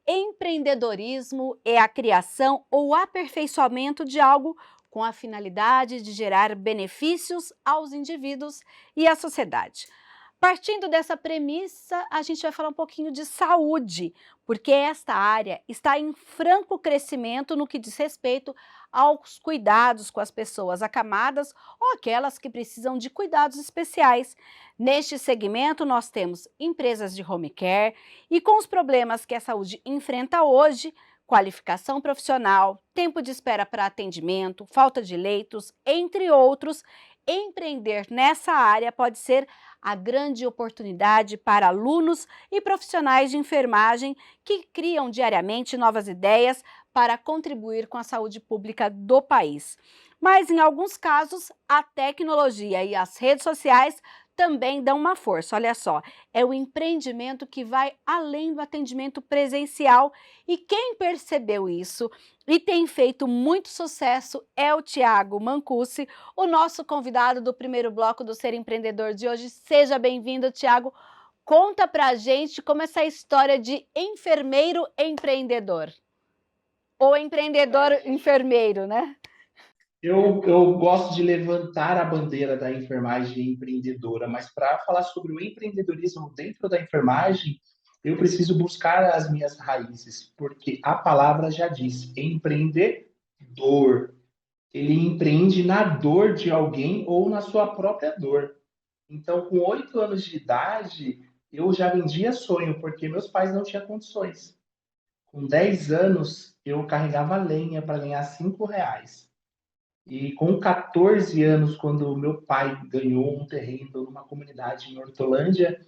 Empreendedorismo é a criação ou aperfeiçoamento de algo com a finalidade de gerar benefícios aos indivíduos e à sociedade. Partindo dessa premissa, a gente vai falar um pouquinho de saúde, porque esta área está em franco crescimento no que diz respeito aos cuidados com as pessoas acamadas ou aquelas que precisam de cuidados especiais. Neste segmento, nós temos empresas de home care e com os problemas que a saúde enfrenta hoje, qualificação profissional, tempo de espera para atendimento, falta de leitos, entre outros, empreender nessa área pode ser a grande oportunidade para alunos e profissionais de enfermagem que criam diariamente novas ideias para contribuir com a saúde pública do país. Mas, em alguns casos, a tecnologia e as redes sociais também dão uma força. Olha só, é o empreendimento que vai além do atendimento presencial e quem percebeu isso e tem feito muito sucesso é o Thiago Mancusi, o nosso convidado do primeiro bloco do Ser Empreendedor de hoje. Seja bem-vindo, Thiago. Conta pra gente como essa história de enfermeiro empreendedor. Ou empreendedor enfermeiro, né? Eu gosto de levantar a bandeira da enfermagem empreendedora, mas para falar sobre o empreendedorismo dentro da enfermagem, eu preciso buscar as minhas raízes, porque a palavra já diz, empreendedor. Ele empreende na dor de alguém ou na sua própria dor. Então, com 8 anos de idade, eu já vendia sonho, porque meus pais não tinham condições. Com 10 anos, eu carregava lenha para ganhar R$ 5. E com 14 anos, quando meu pai ganhou um terreno numa comunidade em Hortolândia,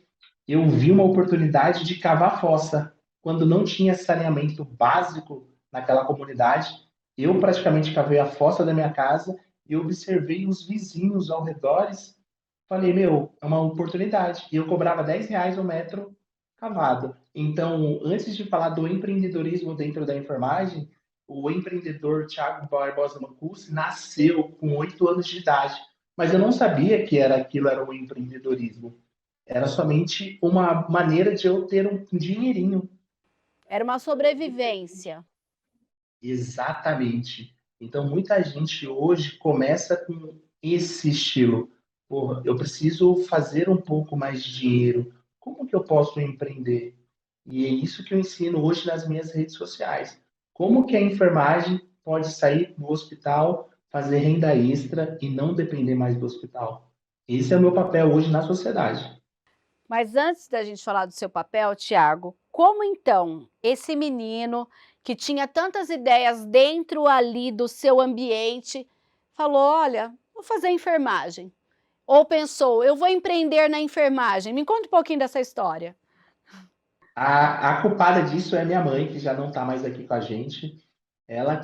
eu vi uma oportunidade de cavar fossa. Quando não tinha saneamento básico naquela comunidade, eu praticamente cavei a fossa da minha casa e observei os vizinhos ao redor. Falei, meu, é uma oportunidade. E eu cobrava R$ 10 o metro cavado. Então, antes de falar do empreendedorismo dentro da enfermagem, o empreendedor Thiago Barbosa Mancusi nasceu com 8 anos de idade. Mas eu não sabia que aquilo era o empreendedorismo. Era somente uma maneira de eu ter um dinheirinho. Era uma sobrevivência. Exatamente. Então, muita gente hoje começa com esse estilo. Porra, eu preciso fazer um pouco mais de dinheiro. Como que eu posso empreender? E é isso que eu ensino hoje nas minhas redes sociais. Como que a enfermagem pode sair do hospital, fazer renda extra e não depender mais do hospital? Esse é o meu papel hoje na sociedade. Mas antes da gente falar do seu papel, Thiago, como então esse menino que tinha tantas ideias dentro ali do seu ambiente falou: olha, vou fazer enfermagem? Ou pensou, eu vou empreender na enfermagem? Me conta um pouquinho dessa história. A culpada disso é minha mãe, que já não está mais aqui com a gente. Ela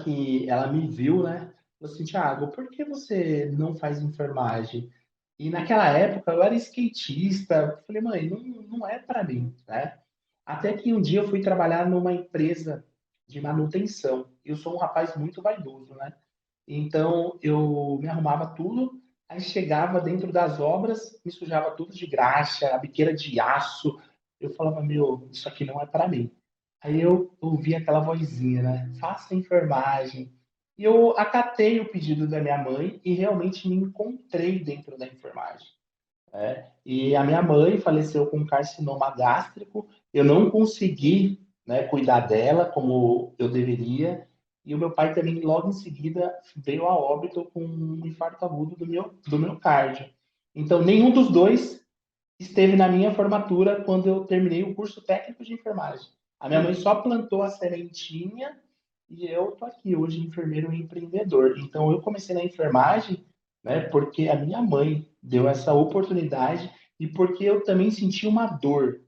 me viu, né? Falou assim, Thiago, por que você não faz enfermagem? E naquela época eu era skatista. Falei, mãe, não é para mim, né? Até que um dia eu fui trabalhar numa empresa de manutenção. Eu sou um rapaz muito vaidoso, né? Então eu me arrumava tudo, aí chegava dentro das obras, me sujava tudo de graxa, a biqueira de aço. Eu falava, meu, isso aqui não é para mim. Aí eu ouvi aquela vozinha, né? Faça enfermagem. E eu acatei o pedido da minha mãe e realmente me encontrei dentro da enfermagem. E a minha mãe faleceu com carcinoma gástrico. Eu não consegui, né, cuidar dela como eu deveria. E o meu pai também, logo em seguida, veio a óbito com um infarto agudo do miocárdio. Então, nenhum dos dois esteve na minha formatura quando eu terminei o curso técnico de enfermagem. A minha mãe só plantou a sementinha e eu tô aqui hoje, enfermeiro e empreendedor. Então, eu comecei na enfermagem, né, porque a minha mãe deu essa oportunidade e porque eu também senti uma dor.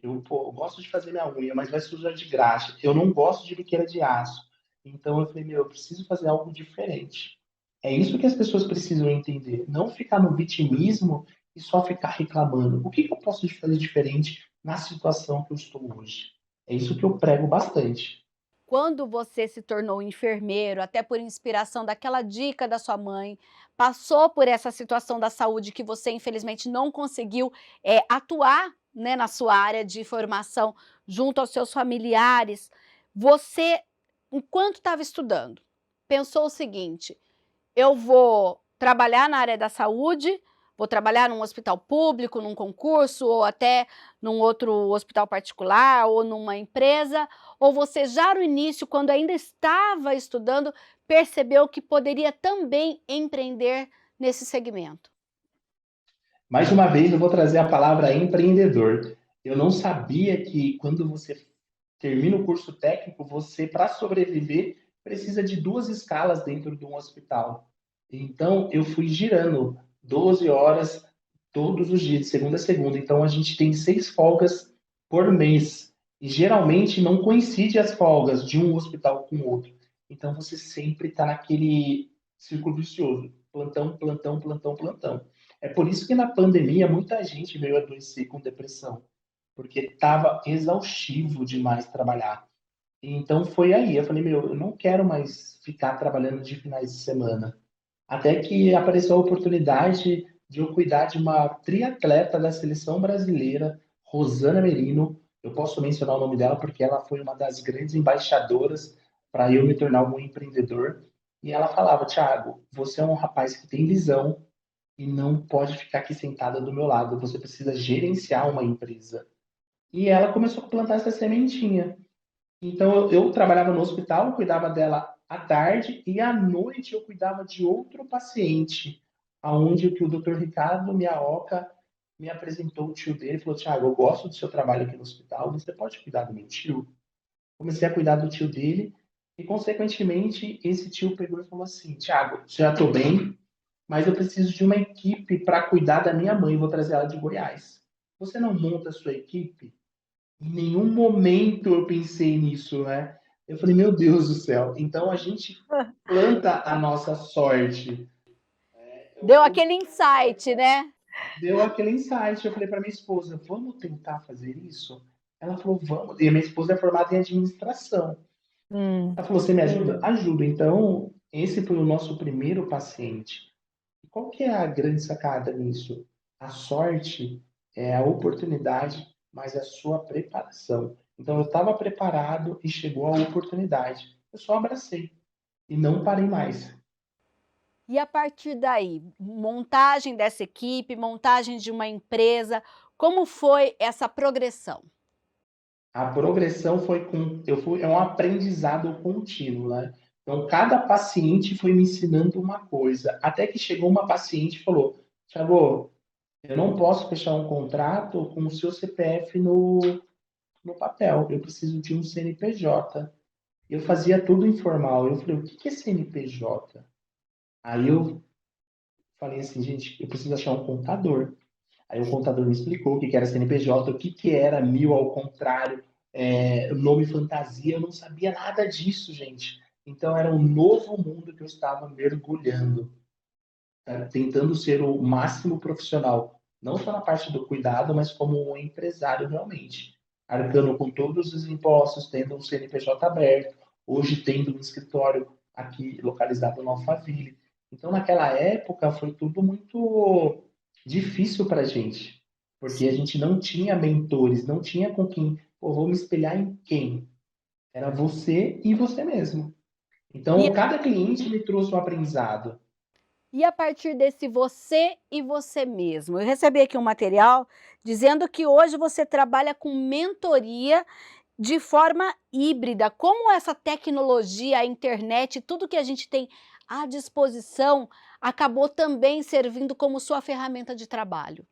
Eu gosto de fazer minha unha, mas vai sujar de graxa. Eu não gosto de biqueira de aço. Então, eu falei, meu, eu preciso fazer algo diferente. É isso que as pessoas precisam entender. Não ficar no vitimismo e só ficar reclamando. O que eu posso fazer diferente na situação que eu estou hoje? É isso que eu prego bastante. Quando você se tornou enfermeiro, até por inspiração daquela dica da sua mãe, passou por essa situação da saúde que você infelizmente não conseguiu atuar, né, na sua área de formação junto aos seus familiares. Você, enquanto estava estudando, pensou o seguinte: eu vou trabalhar na área da saúde, vou trabalhar num hospital público, num concurso, ou até num outro hospital particular, ou numa empresa, ou você já no início, quando ainda estava estudando, percebeu que poderia também empreender nesse segmento? Mais uma vez, eu vou trazer a palavra empreendedor. Eu não sabia que quando você termina o curso técnico, você, para sobreviver, precisa de duas escalas dentro de um hospital. Então, eu fui girando 12 horas todos os dias, de segunda a segunda. Então, a gente tem 6 folgas por mês. E geralmente não coincide as folgas de um hospital com o outro. Então, você sempre está naquele círculo vicioso. Plantão, plantão, plantão, plantão. É por isso que na pandemia muita gente veio adoecer com depressão, porque estava exaustivo demais trabalhar. Então foi aí, eu falei, meu, eu não quero mais ficar trabalhando de finais de semana. Até que apareceu a oportunidade de eu cuidar de uma triatleta da seleção brasileira, Rosana Merino. Eu posso mencionar o nome dela porque ela foi uma das grandes embaixadoras para eu me tornar um empreendedor. E ela falava, Thiago, você é um rapaz que tem visão e não pode ficar aqui sentada do meu lado. Você precisa gerenciar uma empresa. E ela começou a plantar essa sementinha. Então, eu trabalhava no hospital, cuidava dela à tarde e à noite eu cuidava de outro paciente, aonde que o Dr. Ricardo Miaoka me apresentou o tio dele e falou, Thiago, eu gosto do seu trabalho aqui no hospital, você pode cuidar do meu tio? Comecei a cuidar do tio dele e, consequentemente, esse tio pegou e falou assim, Thiago, já estou bem, mas eu preciso de uma equipe para cuidar da minha mãe, vou trazer ela de Goiás. Você não monta a sua equipe? Em nenhum momento eu pensei nisso, né? Eu falei, meu Deus do céu. Então a gente planta a nossa sorte. Deu aquele insight, né? Deu aquele insight. Eu falei para minha esposa, vamos tentar fazer isso? Ela falou, vamos. E a minha esposa é formada em administração. Hum. Ela falou, você me ajuda? Ajuda. Então, esse foi o nosso primeiro paciente. E qual que é a grande sacada nisso? A sorte é a oportunidade, mas é a sua preparação. Então, eu estava preparado e chegou a oportunidade. Eu só abracei e não parei mais. E a partir daí, montagem dessa equipe, montagem de uma empresa, como foi essa progressão? A progressão foi é um aprendizado contínuo, né? Então, cada paciente foi me ensinando uma coisa, até que chegou uma paciente e falou: Thiago, eu não posso fechar um contrato com o seu CPF no papel, eu preciso de um CNPJ. Eu fazia tudo informal. Eu falei, o que é CNPJ? Aí eu falei assim, gente, eu preciso achar um contador. Aí o contador me explicou o que era CNPJ, o que era mil ao contrário, nome fantasia, eu não sabia nada disso, gente. Então era um novo mundo que eu estava mergulhando, tá? Tentando ser o máximo profissional, não só na parte do cuidado, mas como um empresário realmente, arcando com todos os impostos, tendo um CNPJ aberto, hoje tendo um escritório aqui localizado no Alphaville. Então, naquela época, foi tudo muito difícil para a gente, porque a Sim. gente não tinha mentores, não tinha com quem, pô, vou me espelhar em quem? Era você e você mesmo. E, Então, cada cliente me trouxe um aprendizado. e a partir desse você e você mesmo? Eu recebi aqui um material dizendo que hoje você trabalha com mentoria de forma híbrida. Como essa tecnologia, a internet, tudo que a gente tem à disposição acabou também servindo como sua ferramenta de trabalho?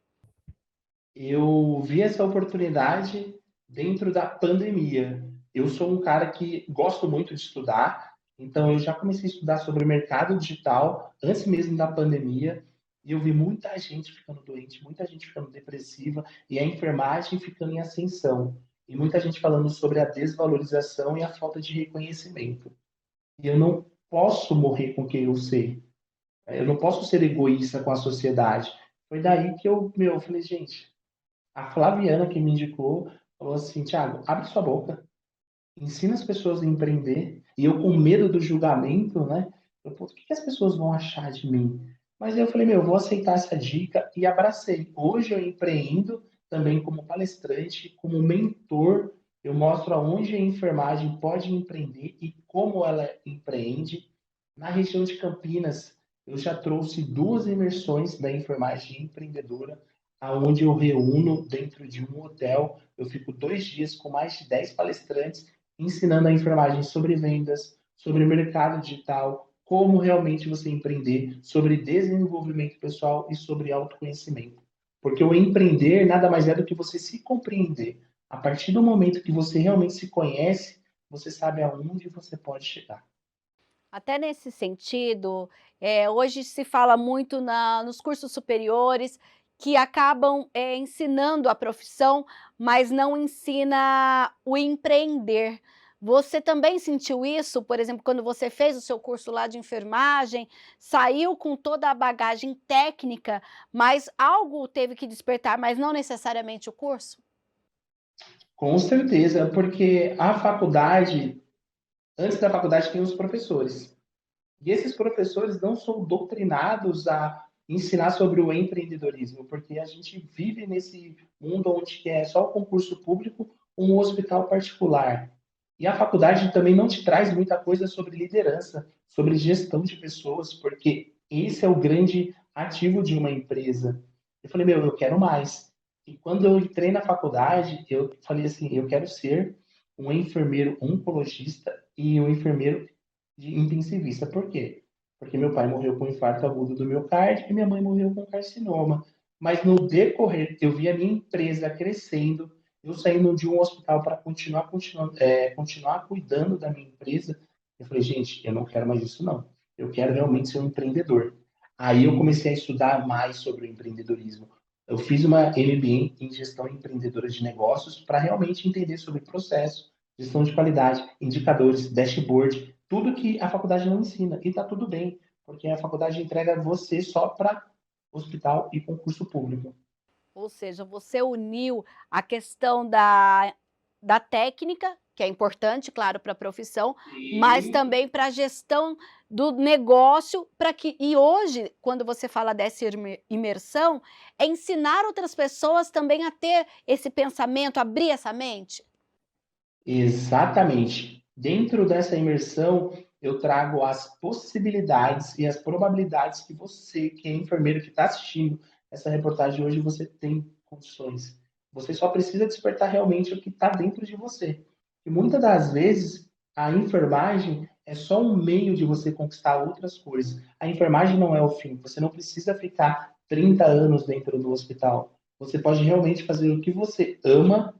Eu vi essa oportunidade dentro da pandemia. Eu sou um cara que gosto muito de estudar, então eu já comecei a estudar sobre o mercado digital antes mesmo da pandemia, e eu vi muita gente ficando doente, muita gente ficando depressiva, e a enfermagem ficando em ascensão, e muita gente falando sobre a desvalorização e a falta de reconhecimento. E eu não posso morrer com quem eu sei. Eu não posso ser egoísta com a sociedade. Foi daí que eu falei, gente, a Flaviana que me indicou falou assim, Thiago, abre sua boca, ensina as pessoas a empreender. E eu com medo do julgamento, né? Eu, pô, o que as pessoas vão achar de mim? Mas eu falei, meu, eu vou aceitar essa dica e abracei. Hoje eu empreendo também como palestrante, como mentor eu mostro aonde a enfermagem pode empreender e como ela empreende. Na região de Campinas, eu já trouxe duas imersões da enfermagem empreendedora, aonde eu reúno dentro de um hotel. Eu fico 2 dias com mais de 10 palestrantes ensinando a enfermagem sobre vendas, sobre mercado digital, como realmente você empreender, sobre desenvolvimento pessoal e sobre autoconhecimento. Porque o empreender nada mais é do que você se compreender. A partir do momento que você realmente se conhece, você sabe aonde você pode chegar. Até nesse sentido, hoje se fala muito nos cursos superiores que acabam, ensinando a profissão, mas não ensina o empreender. Você também sentiu isso, por exemplo, quando você fez o seu curso lá de enfermagem, saiu com toda a bagagem técnica, mas algo teve que despertar, mas não necessariamente o curso? Com certeza, porque a faculdade, antes da faculdade, tem os professores. E esses professores não são doutrinados a ensinar sobre o empreendedorismo, porque a gente vive nesse mundo onde é só o concurso público, um hospital particular. E a faculdade também não te traz muita coisa sobre liderança, sobre gestão de pessoas, porque esse é o grande ativo de uma empresa. Eu falei, meu, eu quero mais. E quando eu entrei na faculdade, eu falei assim, eu quero ser um enfermeiro oncologista e um enfermeiro de intensivista. Por quê? Porque meu pai morreu com infarto agudo do miocárdio e minha mãe morreu com carcinoma. Mas no decorrer, eu vi a minha empresa crescendo, eu saindo de um hospital para continuar cuidando da minha empresa. Eu falei, gente, eu não quero mais isso, não. Eu quero realmente ser um empreendedor. Aí eu comecei a estudar mais sobre o empreendedorismo. Eu fiz uma MBA em gestão empreendedora de negócios para realmente entender sobre processo, gestão de qualidade, indicadores, dashboard, tudo que a faculdade não ensina. E está tudo bem, porque a faculdade entrega você só para hospital e concurso público. Ou seja, você uniu a questão da técnica, que é importante, claro, para a profissão, mas E também para a gestão do negócio, para que e hoje, quando você fala dessa imersão, é ensinar outras pessoas também a ter esse pensamento, abrir essa mente? exatamente. Dentro dessa imersão, eu trago as possibilidades e as probabilidades que você, que é enfermeiro que está assistindo essa reportagem hoje, você tem condições. Você só precisa despertar realmente o que está dentro de você. E muitas das vezes, a enfermagem é só um meio de você conquistar outras coisas. A enfermagem não é o fim. Você não precisa ficar 30 anos dentro do hospital. Você pode realmente fazer o que você ama,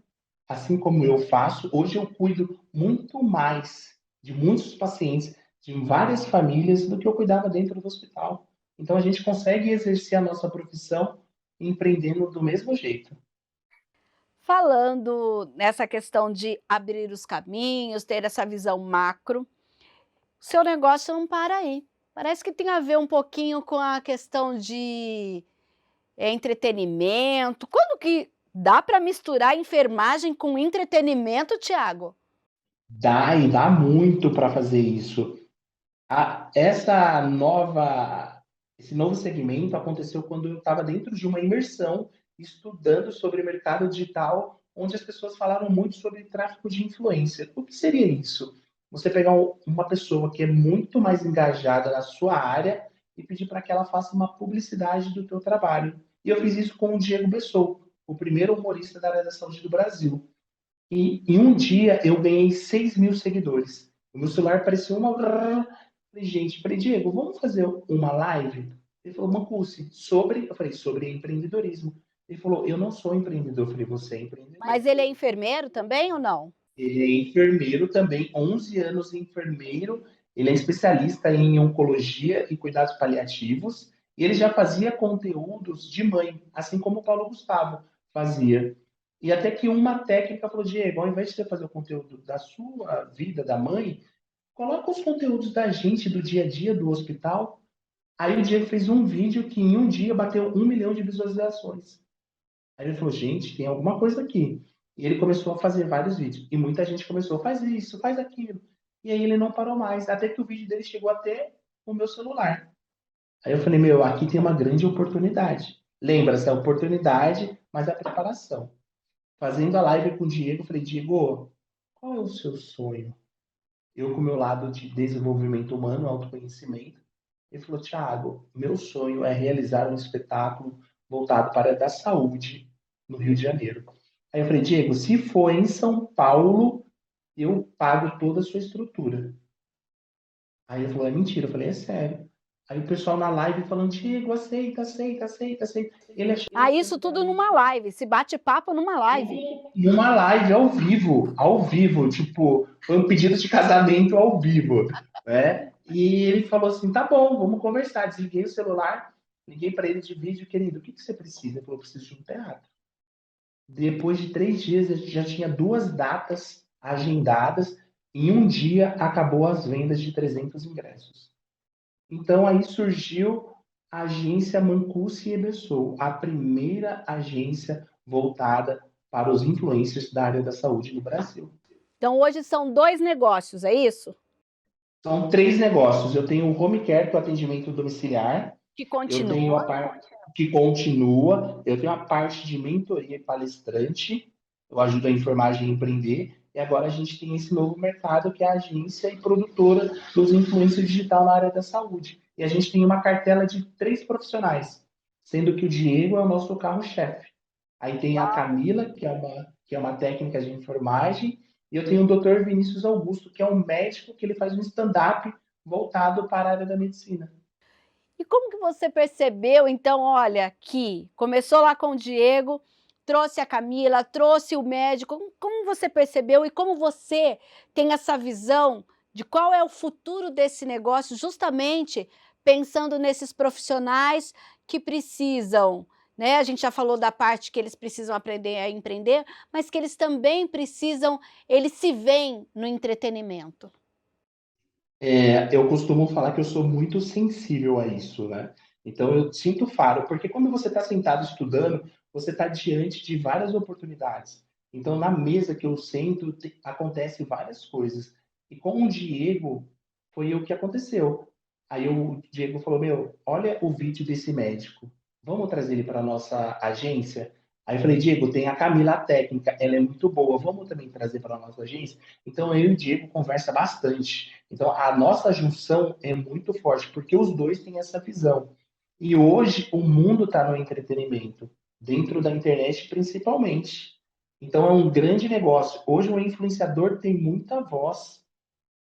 assim como eu faço. Hoje eu cuido muito mais de muitos pacientes, de várias famílias, do que eu cuidava dentro do hospital. Então a gente consegue exercer a nossa profissão empreendendo do mesmo jeito. Falando nessa questão de abrir os caminhos, ter essa visão macro, seu negócio não para aí. Parece que tem a ver um pouquinho com a questão de entretenimento. Quando que dá para misturar enfermagem com entretenimento, Tiago? Dá e dá muito para fazer isso. Essa nova, esse novo segmento aconteceu quando eu estava dentro de uma imersão estudando sobre mercado digital, onde as pessoas falaram muito sobre tráfico de influência. O que seria isso? Você pegar uma pessoa que é muito mais engajada na sua área e pedir para que ela faça uma publicidade do teu trabalho. E eu fiz isso com o Diego Bessou, o primeiro humorista da área da saúde do Brasil. E em um dia eu ganhei 6 mil seguidores. O meu celular parecia uma. Falei, gente, falei, Diego, vamos fazer uma live? Ele falou, Mancusi, sobre. Eu falei, sobre empreendedorismo. Ele falou, eu não sou empreendedor. Eu falei, você é empreendedor. Mas ele é enfermeiro também ou não? Ele é enfermeiro também, 11 anos enfermeiro. Ele é especialista em oncologia e cuidados paliativos. E ele já fazia conteúdos de mãe, assim como o Paulo Gustavo fazia. E até que uma técnica falou, Diego, ao invés de você fazer o conteúdo da sua vida, da mãe, coloca os conteúdos da gente, do dia a dia, do hospital. Aí o Diego fez um vídeo que em um dia bateu 1 milhão de visualizações. Aí ele falou, gente, tem alguma coisa aqui. E ele começou a fazer vários vídeos. E muita gente começou, faz isso, faz aquilo. E aí ele não parou mais, até que o vídeo dele chegou até o meu celular. Aí eu falei, meu, aqui tem uma grande oportunidade. Lembra-se, a oportunidade, mas a preparação. fazendo a live com o Diego, eu falei, Diego, qual é o seu sonho? Eu com o meu lado de desenvolvimento humano, autoconhecimento. Ele falou, Thiago, meu sonho é realizar um espetáculo voltado para a área da saúde no Rio de Janeiro. Aí eu falei, Diego, se for em São Paulo, eu pago toda a sua estrutura. Aí ele falou, é mentira. Eu falei, é sério. Aí o pessoal na live falando, Diego, aceita, aceita, aceita, aceita. Ele Ah, achando isso que era tudo numa live, se bate-papo numa live. numa live ao vivo, tipo, foi um pedido de casamento ao vivo, né? E ele falou assim, tá bom, vamos conversar. Desliguei o celular, liguei para ele de vídeo, querido, o que que você precisa? Ele falou, preciso de um teatro. Depois de 3 dias, a gente já tinha 2 datas agendadas, e em um dia acabou as vendas de 300 ingressos. Então aí surgiu a agência Mancusi e Ebessou, a primeira agência voltada para os influencers da área da saúde no Brasil. Então, hoje são 2 negócios, é isso? São 3 negócios. Eu tenho o home care, que é o atendimento domiciliar. Que Eu tenho a continua. parte que continua. Eu tenho a parte de mentoria e palestrante. Eu ajudo a enfermagem a empreender. E agora a gente tem esse novo mercado, que é a agência e produtora dos influencers digital na área da saúde. E a gente tem uma cartela de 3 profissionais, sendo que o Diego é o nosso carro-chefe. Aí tem a Camila, que é uma técnica de enfermagem, e eu tenho o Dr. Vinícius Augusto, que é um médico que ele faz um stand-up voltado para a área da medicina. E como que você percebeu, então, olha, que começou lá com o Diego, trouxe a Camila, trouxe o médico, como você percebeu e como você tem essa visão de qual é o futuro desse negócio, justamente pensando nesses profissionais que precisam, né? A gente já falou da parte que eles precisam aprender a empreender, mas que eles também precisam, eles se veem no entretenimento. Eu costumo falar que eu sou muito sensível a isso, né? Então eu sinto faro, porque quando você está sentado estudando, você está diante de várias oportunidades. Então na mesa que eu sento, acontece várias coisas. E com o Diego, foi o que aconteceu. Aí o Diego falou: Meu, olha o vídeo desse médico, vamos trazer ele para a nossa agência? Aí eu falei: Diego, tem a Camila, a técnica, ela é muito boa, vamos também trazer para a nossa agência? Então eu e o Diego conversa bastante. Então, a nossa junção é muito forte, porque os dois têm essa visão. E hoje o mundo está no entretenimento, dentro da internet principalmente. Então, é um grande negócio. Hoje, o influenciador tem muita voz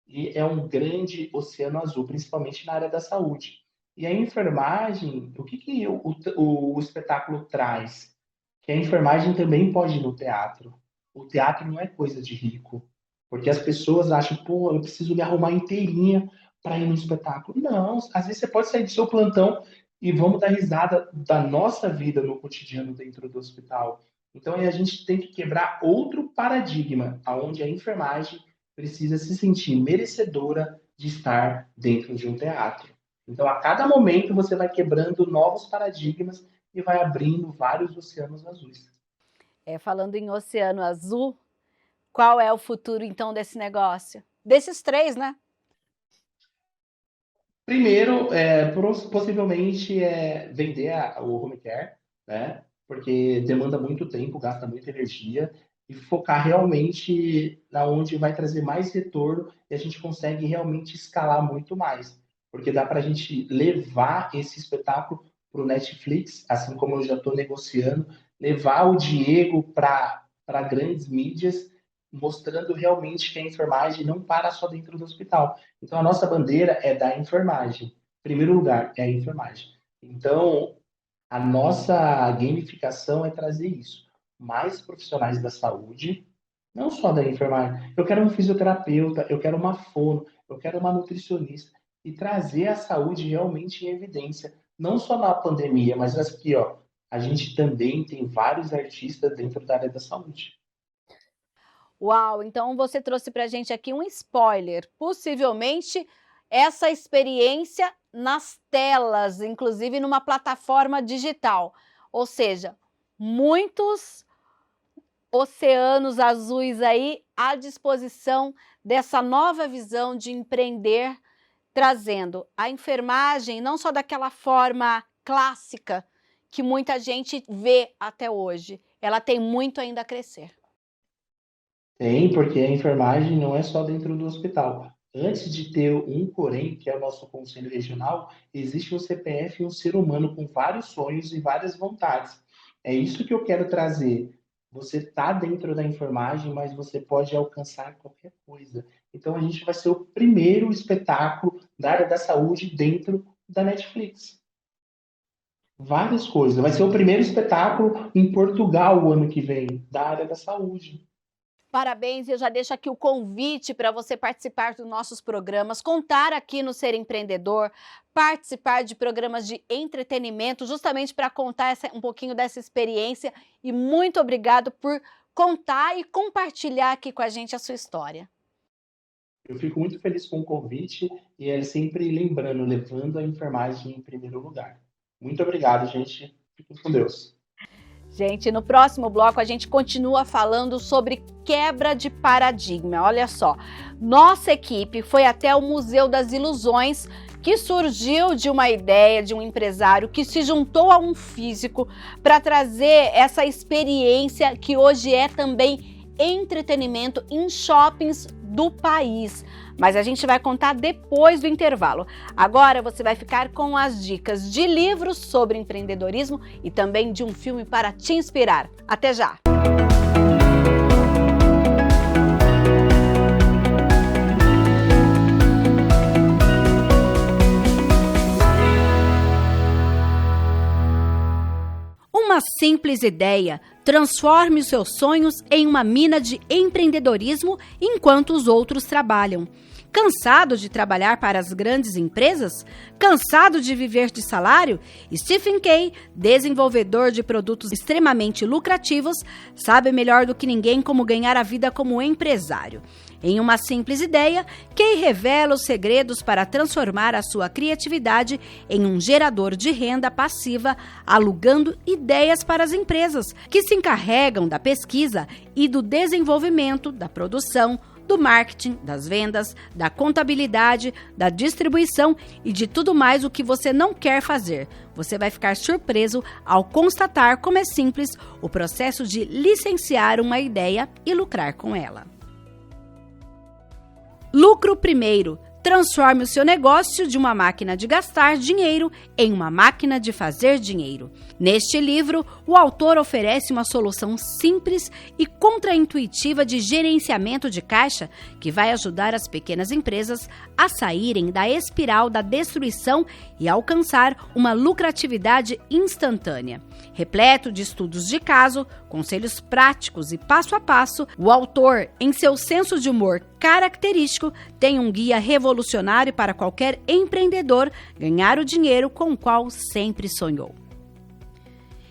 e é um grande oceano azul, principalmente na área da saúde. E a enfermagem, o que, que o espetáculo traz? Que a enfermagem também pode ir no teatro. O teatro não é coisa de rico, porque as pessoas acham, pô, eu preciso me arrumar inteirinha para ir no espetáculo. Não, às vezes você pode sair do seu plantão e vamos dar risada da nossa vida no cotidiano dentro do hospital. Então, aí a gente tem que quebrar outro paradigma, aonde a enfermagem precisa se sentir merecedora de estar dentro de um teatro. Então, a cada momento você vai quebrando novos paradigmas e vai abrindo vários oceanos azuis. Falando em oceano azul, qual é o futuro, então, desse negócio? Desses 3, né? Primeiro, possivelmente vender o home care, né? Porque demanda muito tempo, gasta muita energia, e focar realmente na onde vai trazer mais retorno e a gente consegue realmente escalar muito mais. Porque dá para a gente levar esse espetáculo para o Netflix, assim como eu já estou negociando, levar o Diego para grandes mídias, mostrando realmente que a enfermagem não para só dentro do hospital. Então, a nossa bandeira é da enfermagem. Em primeiro lugar, é a enfermagem. Então, a nossa gamificação é trazer isso. Mais profissionais da saúde, não só da enfermagem. Eu quero um fisioterapeuta, eu quero uma fono, eu quero uma nutricionista. E trazer a saúde realmente em evidência. Não só na pandemia, mas aqui, ó, a gente também tem vários artistas dentro da área da saúde. Uau, então você trouxe para a gente aqui um spoiler, possivelmente essa experiência nas telas, inclusive numa plataforma digital. Ou seja, muitos oceanos azuis aí à disposição dessa nova visão de empreender, trazendo a enfermagem não só daquela forma clássica que muita gente vê até hoje. ela tem muito ainda a crescer. Tem, porque a enfermagem não é só dentro do hospital. Antes de ter um COREM, que é o nosso conselho regional, existe um CPF e um ser humano com vários sonhos e várias vontades. É isso que eu quero trazer. Você está dentro da enfermagem, mas você pode alcançar qualquer coisa. Então, a gente vai ser o primeiro espetáculo da área da saúde dentro da Netflix. Várias coisas. Vai ser o primeiro espetáculo em Portugal o ano que vem, da área da saúde. Parabéns, eu já deixo aqui o convite para você participar dos nossos programas, contar aqui no Ser Empreendedor, participar de programas de entretenimento, justamente para contar um pouquinho dessa experiência. E muito obrigado por contar e compartilhar aqui com a gente a sua história. Eu fico muito feliz com o convite e é sempre lembrando, levando a enfermagem em primeiro lugar. Muito obrigado, gente. Fiquem com Deus. Gente, no próximo bloco a gente continua falando sobre quebra de paradigma. Olha só, nossa equipe foi até o Museu das Ilusões, que surgiu de uma ideia de um empresário que se juntou a um físico para trazer essa experiência que hoje é também entretenimento em shoppings do país. Mas a gente vai contar depois do intervalo. Agora você vai ficar com as dicas de livros sobre empreendedorismo e também de um filme para te inspirar. Até já! Uma simples ideia. Transforme os seus sonhos em uma mina de empreendedorismo enquanto os outros trabalham. Cansado de trabalhar para as grandes empresas? Cansado de viver de salário? Stephen Kay, desenvolvedor de produtos extremamente lucrativos, sabe melhor do que ninguém como ganhar a vida como empresário. Em uma simples ideia, Kay revela os segredos para transformar a sua criatividade em um gerador de renda passiva, alugando ideias para as empresas, que se encarregam da pesquisa e do desenvolvimento, da produção, do marketing, das vendas, da contabilidade, da distribuição e de tudo mais o que você não quer fazer. Você vai ficar surpreso ao constatar como é simples o processo de licenciar uma ideia e lucrar com ela. Lucro primeiro. Transforme o seu negócio de uma máquina de gastar dinheiro em uma máquina de fazer dinheiro. Neste livro, o autor oferece uma solução simples e contraintuitiva de gerenciamento de caixa que vai ajudar as pequenas empresas a saírem da espiral da destruição e alcançar uma lucratividade instantânea. Repleto de estudos de caso, conselhos práticos e passo a passo, o autor, em seu senso de humor característico, tem um guia revolucionário para qualquer empreendedor ganhar o dinheiro com o qual sempre sonhou.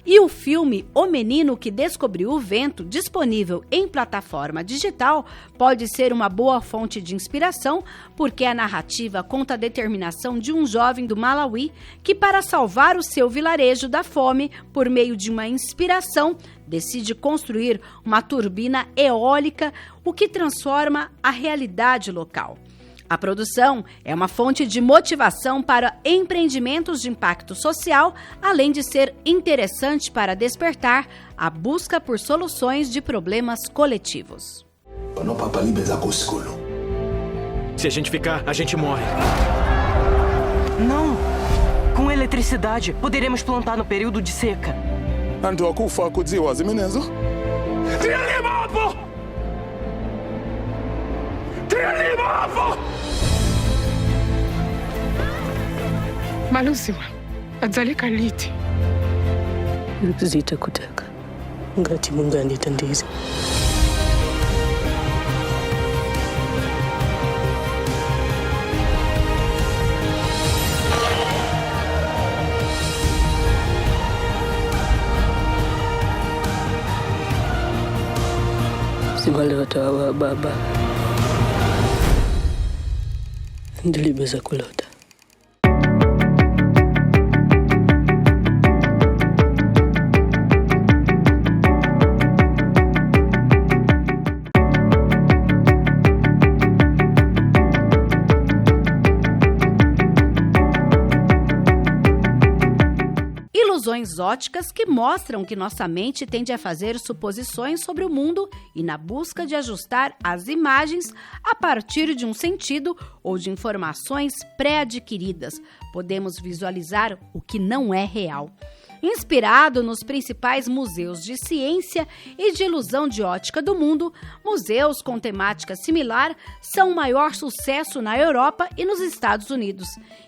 E o filme O Menino que Descobriu o Vento, disponível em plataforma digital, pode ser uma boa fonte de inspiração, porque a narrativa conta a determinação de um jovem do Malawi que, para salvar o seu vilarejo da fome, por meio de uma inspiração, decide construir uma turbina eólica, o que transforma a realidade local. A produção é uma fonte de motivação para empreendimentos de impacto social, além de ser interessante para despertar a busca por soluções de problemas coletivos. Se a gente ficar, a gente morre. Não! Com eletricidade, poderemos plantar no período de seca. Malusiwa, adzaleka liti? Zita kutaka ngati munganditandize. Sibalota wa baba ndilibeza kulota. ilusões ópticas que mostram que nossa mente tende a fazer suposições sobre o mundo e na busca de ajustar as imagens a partir de um sentido ou de informações pré-adquiridas, podemos visualizar o que não é real. Inspirado nos principais museus de ciência e de ilusão de ótica do mundo, museus com temática similar são o maior sucesso na Europa e nos Estados Unidos.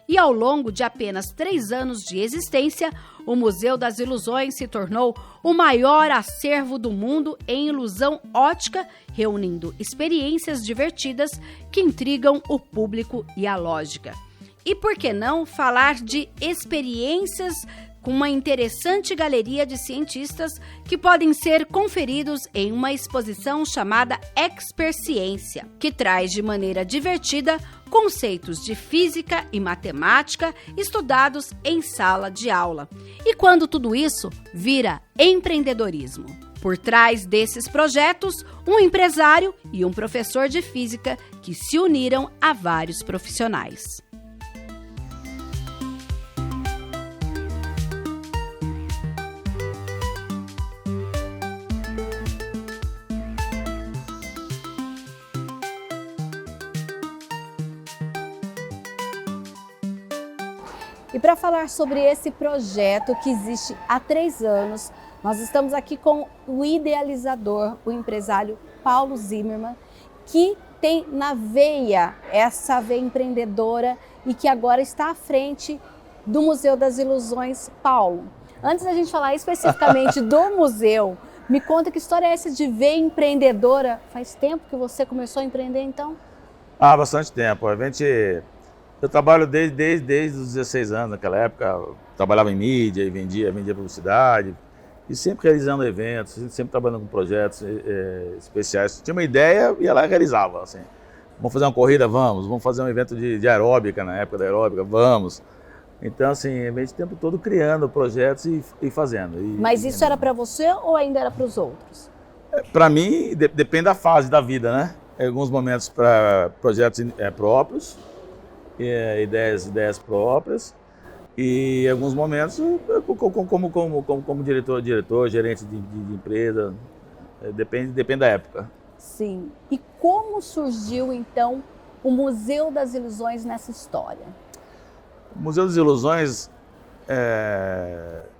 E ao longo de apenas 3 anos de existência, o Museu das Ilusões se tornou o maior acervo do mundo em ilusão ótica, reunindo experiências divertidas que intrigam o público e a lógica. E por que não falar de experiências com uma interessante galeria de cientistas que podem ser conferidos em uma exposição chamada Experciência, que traz de maneira divertida conceitos de física e matemática estudados em sala de aula. E quando tudo isso vira empreendedorismo. Por trás desses projetos, um empresário e um professor de física que se uniram a vários profissionais. E para falar sobre esse projeto que existe há 3 anos, nós estamos aqui com o idealizador, o empresário Paulo Zimmermann, que tem na veia essa veia empreendedora e que agora está à frente do Museu das Ilusões. Paulo, antes da gente falar especificamente do museu, me conta que história é essa de veia empreendedora? Faz tempo que você começou a empreender então? Há bastante tempo. Eu trabalho desde os 16 anos, naquela época, eu trabalhava em mídia e vendia publicidade, e sempre realizando eventos, sempre trabalhando com projetos especiais. Tinha uma ideia e ela realizava, assim. Vamos fazer uma corrida? Vamos fazer um evento de aeróbica, na época da aeróbica, vamos. Então, assim, a gente o tempo todo criando projetos e fazendo. Mas isso era para você ou ainda era para os outros? Para mim, depende da fase da vida, né? Em alguns momentos para projetos próprios, ideias próprias, e em alguns momentos como diretor, gerente de empresa, depende da época. Sim. E como surgiu então o Museu das Ilusões nessa história? O Museu das Ilusões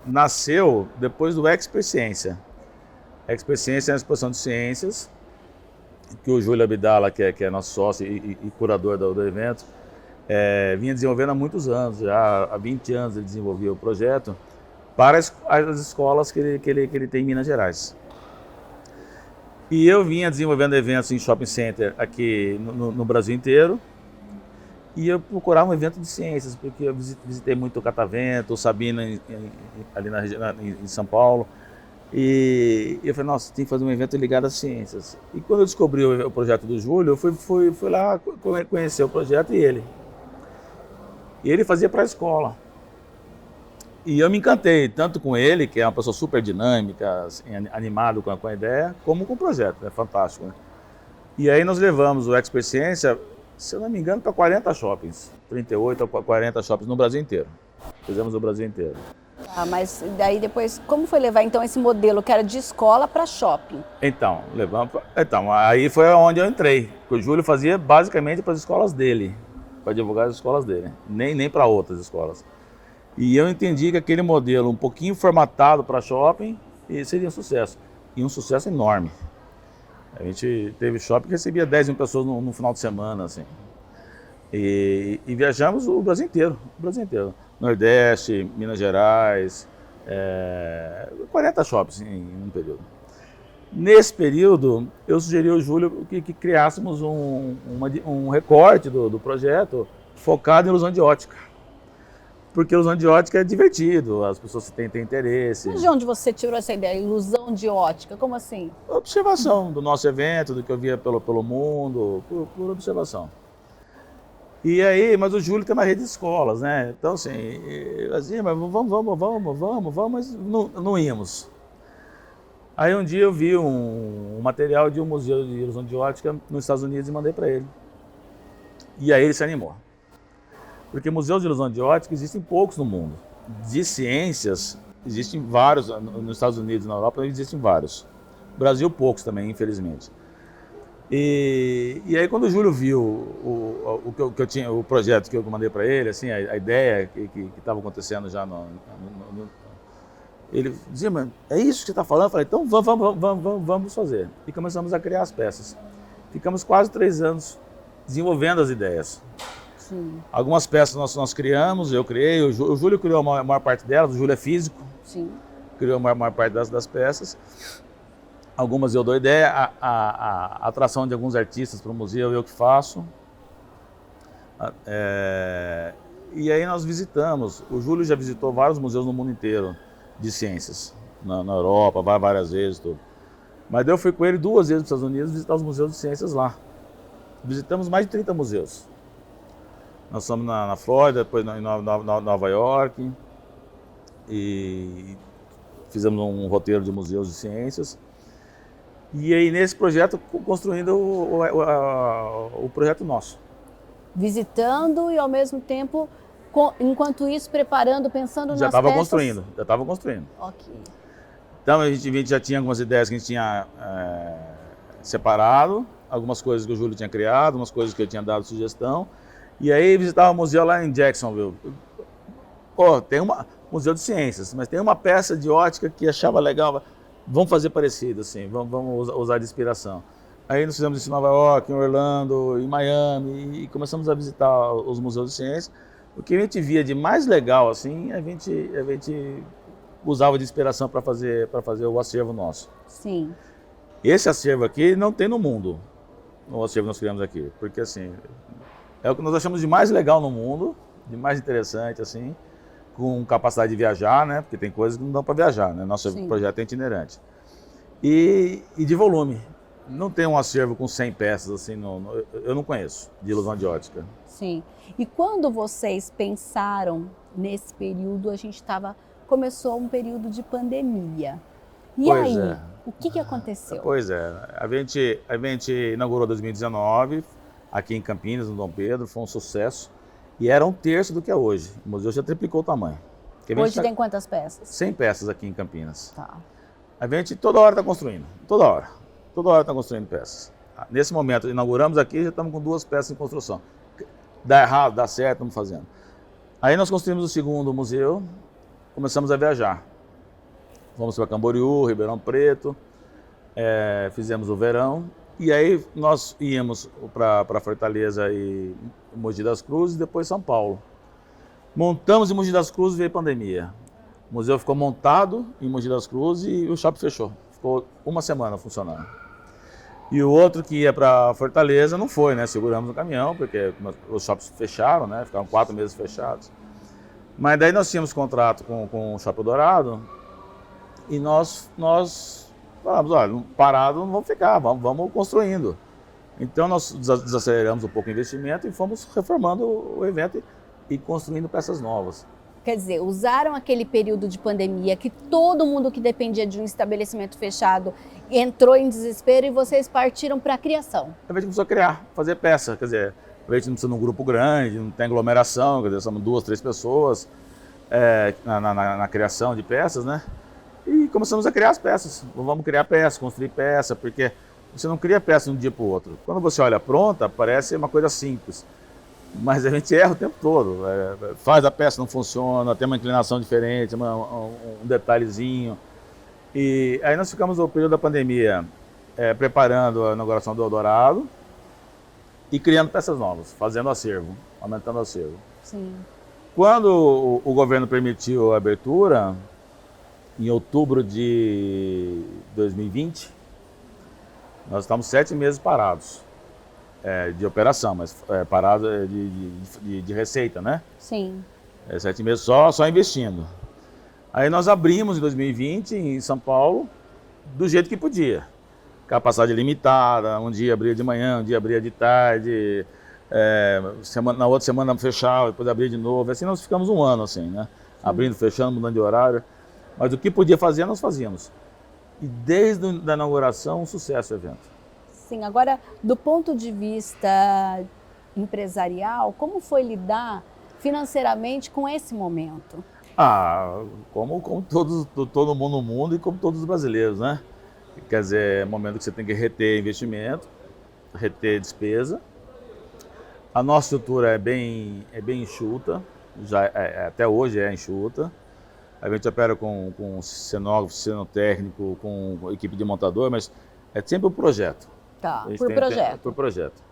nasceu depois do Experciência. A Experciência é uma exposição de ciências que o Júlio Abdala, que é nosso sócio e curador do evento, vinha desenvolvendo há muitos anos, já há 20 anos ele desenvolvia o projeto para as escolas que ele tem em Minas Gerais. E eu vinha desenvolvendo eventos em shopping center aqui no Brasil inteiro, e eu procurava um evento de ciências, porque eu visitei muito o Catavento, o Sabina ali na região, em São Paulo, e eu falei, nossa, tem que fazer um evento ligado às ciências. E quando eu descobri o projeto do Júlio, eu fui lá conhecer o projeto e ele. E ele fazia para a escola. E eu me encantei, tanto com ele, que é uma pessoa super dinâmica, assim, animado com a ideia, como com o projeto, é fantástico. Né? E aí nós levamos o Experciência, se eu não me engano, para 40 shoppings, 38 a 40 shoppings no Brasil inteiro. Fizemos no Brasil inteiro. Mas daí depois, como foi levar então esse modelo que era de escola para shopping? Então, aí foi onde eu entrei. O Júlio fazia basicamente para as escolas dele, para divulgar as escolas dele, nem para outras escolas. E eu entendi que aquele modelo um pouquinho formatado para shopping seria um sucesso, e um sucesso enorme. A gente teve shopping que recebia 10 mil pessoas no final de semana, assim. E viajamos o Brasil inteiro, Nordeste, Minas Gerais, 40 shoppings em um período. Nesse período, eu sugeri ao Júlio que criássemos um recorte do projeto focado em ilusão de ótica. Porque ilusão de ótica é divertido, as pessoas têm interesse. Mas de onde você tirou essa ideia, ilusão de ótica? Como assim? Observação do nosso evento, do que eu via pelo mundo, por observação. E aí, mas o Júlio tem uma rede de escolas, né? Então, assim, mas vamos, mas não íamos. Aí um dia eu vi um material de um museu de ilusão de ótica nos Estados Unidos e mandei para ele. E aí ele se animou. Porque museus de ilusão de ótica existem poucos no mundo. De ciências, Existem vários, nos Estados Unidos e na Europa existem vários. No Brasil poucos também, infelizmente. E aí quando o Júlio viu o que eu tinha, o projeto que eu mandei para ele, assim, a ideia que estava acontecendo já ele dizia, mas é isso que você está falando? Eu falei, então vamos fazer. E começamos a criar as peças. Ficamos quase 3 anos desenvolvendo as ideias. Sim. Algumas peças nós criamos, eu criei, o Júlio criou a maior parte delas, o Júlio é físico. Sim. Criou a maior parte das peças. Algumas eu dou ideia, a atração de alguns artistas para o museu eu que faço. E aí nós visitamos, o Júlio já visitou vários museus no mundo inteiro de ciências, na Europa, várias vezes. Tudo. Mas eu fui com ele 2 vezes para os Estados Unidos visitar os museus de ciências lá. Visitamos mais de 30 museus. Nós fomos na Flórida, depois em Nova York, e fizemos um roteiro de museus de ciências. E aí nesse projeto, construindo o projeto nosso. Visitando e ao mesmo tempo, enquanto isso, preparando, pensando nas peças. Já estava construindo. Ok. Então a gente já tinha algumas ideias que a gente tinha separado, algumas coisas que o Júlio tinha criado, algumas coisas que eu tinha dado sugestão. E aí visitava o museu lá em Jacksonville. Pô, tem um museu de ciências, mas tem uma peça de ótica que achava legal. Vamos fazer parecido, assim, vamos usar de inspiração. Aí nós fizemos isso em Nova York, em Orlando, em Miami, e começamos a visitar os museus de ciência. O que a gente via de mais legal, assim, a gente usava de inspiração para fazer o acervo nosso. Sim. Esse acervo aqui não tem no mundo, o acervo que nós criamos aqui, porque assim, é o que nós achamos de mais legal no mundo, de mais interessante, assim, com capacidade de viajar, né? Porque tem coisas que não dão para viajar, né? Nosso projeto é itinerante. E de volume. Não tem um acervo com 100 peças, assim, eu não conheço, de ilusão de ótica. Sim. E quando vocês pensaram nesse período, começou um período de pandemia. E Pois aí, é. o que aconteceu? Pois é, a gente inaugurou 2019, aqui em Campinas, no Dom Pedro, foi um sucesso. E era 1/3 do que é hoje. O museu já triplicou o tamanho. Hoje tem quantas peças? 100 peças aqui em Campinas. Tá. A gente toda hora está construindo, toda hora está construindo peças. Nesse momento, inauguramos aqui, já estamos com 2 peças em construção. Dá errado, dá certo, estamos fazendo. Aí nós construímos o segundo museu, começamos a viajar. Fomos para Camboriú, Ribeirão Preto, fizemos o verão. E aí nós íamos para Fortaleza e Mogi das Cruzes e depois São Paulo. Montamos em Mogi das Cruzes e veio a pandemia. O museu ficou montado em Mogi das Cruzes e o shopping fechou. Ficou 1 semana funcionando. E o outro que ia para Fortaleza não foi, né? Seguramos o caminhão, porque os shoppings fecharam, né? Ficaram 4 meses fechados. Mas daí nós tínhamos contrato com o Shopping Dourado e nós falamos, olha, parado não vamos ficar, vamos construindo. Então nós desaceleramos um pouco o investimento e fomos reformando o evento e construindo peças novas. Quer dizer, usaram aquele período de pandemia que todo mundo que dependia de um estabelecimento fechado entrou em desespero e vocês partiram para a criação. A gente começou a criar, fazer peça, quer dizer, a gente não precisa de um grupo grande, não tem aglomeração, quer dizer, somos 2, 3 pessoas na criação de peças, né? E começamos a criar as peças. Vamos criar peça, construir peça, porque você não cria peça de um dia para o outro. Quando você olha pronta, parece uma coisa simples. Mas a gente erra o tempo todo. Faz a peça, não funciona, tem uma inclinação diferente, um detalhezinho. E aí nós ficamos no período da pandemia preparando a inauguração do Eldorado e criando peças novas, fazendo acervo, aumentando o acervo. Sim. Quando o governo permitiu a abertura, em outubro de 2020, nós estamos 7 meses parados de operação, mas parados de receita, né? Sim. 7 meses só investindo. Aí nós abrimos em 2020 em São Paulo do jeito que podia. Capacidade limitada, um dia abria de manhã, um dia abria de tarde, na outra semana fechava, depois abria de novo. Assim nós ficamos 1 ano assim, né? Abrindo, fechando, mudando de horário. Mas o que podia fazer, nós fazíamos. E desde a inauguração, um sucesso o evento. Sim, agora, do ponto de vista empresarial, como foi lidar financeiramente com esse momento? Como todo mundo no mundo e como todos os brasileiros, né? Quer dizer, é um momento que você tem que reter investimento, reter despesa. A nossa estrutura é bem enxuta, até hoje é enxuta. A gente opera com cenógrafo, cenotécnico, com equipe de montador, mas é sempre um projeto. Tá, A gente por projeto. por projeto.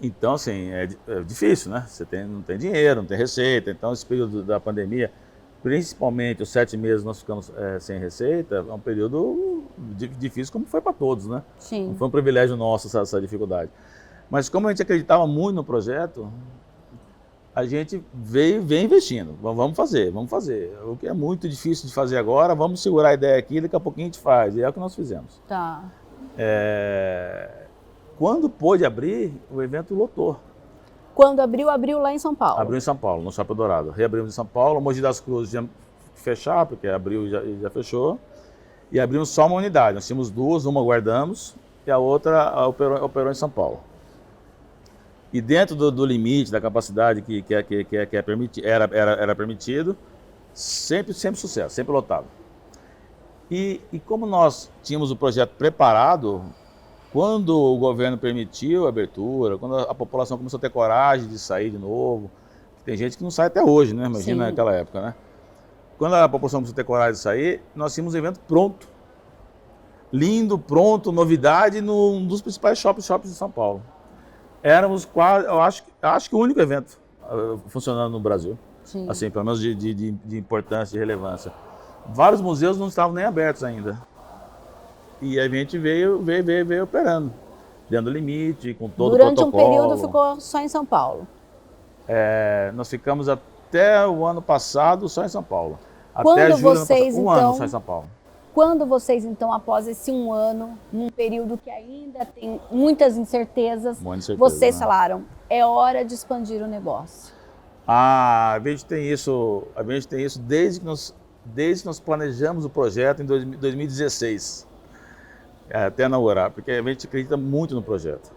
Então, assim, é difícil, né? Você não tem dinheiro, não tem receita. Então, esse período da pandemia, principalmente os 7 meses nós ficamos sem receita, é um período difícil, como foi para todos, né? Sim. Não foi um privilégio nosso essa dificuldade. Mas como a gente acreditava muito no projeto, a gente vem investindo. Vamos fazer. O que é muito difícil de fazer agora, vamos segurar a ideia aqui, daqui a pouquinho a gente faz. E é o que nós fizemos. Tá. Quando pôde abrir, o evento lotou. Quando abriu lá em São Paulo. Abriu em São Paulo, no Shopping Dourado. Reabrimos em São Paulo, Mogi das Cruzes ia fechar, porque abriu e já fechou. E abrimos só uma unidade. Nós tínhamos 2, uma guardamos e a outra operou em São Paulo. E dentro do limite, da capacidade que era permitido, sempre sucesso, sempre lotado. E como nós tínhamos o projeto preparado, quando o governo permitiu a abertura, quando a população começou a ter coragem de sair de novo, tem gente que não sai até hoje, né? Imagina naquela época, né? Quando a população começou a ter coragem de sair, nós tínhamos um evento pronto. Lindo, pronto, novidade, num dos principais shoppings de São Paulo. Éramos quase, eu acho que o único evento funcionando no Brasil. Sim. Assim, pelo menos de importância, de relevância. Vários museus não estavam nem abertos ainda. E a gente veio operando, dando limite, com todo o protocolo. Durante um período ficou só em São Paulo. Nós ficamos até o ano passado só em São Paulo. Quando até julho vocês, ano ano só em São Paulo. Quando vocês, então, após esse 1 ano, num período que ainda tem muitas incertezas, vocês falaram, é hora de expandir o negócio. A gente tem isso desde que nós planejamos o projeto em 2016. Até inaugurar, porque a gente acredita muito no projeto.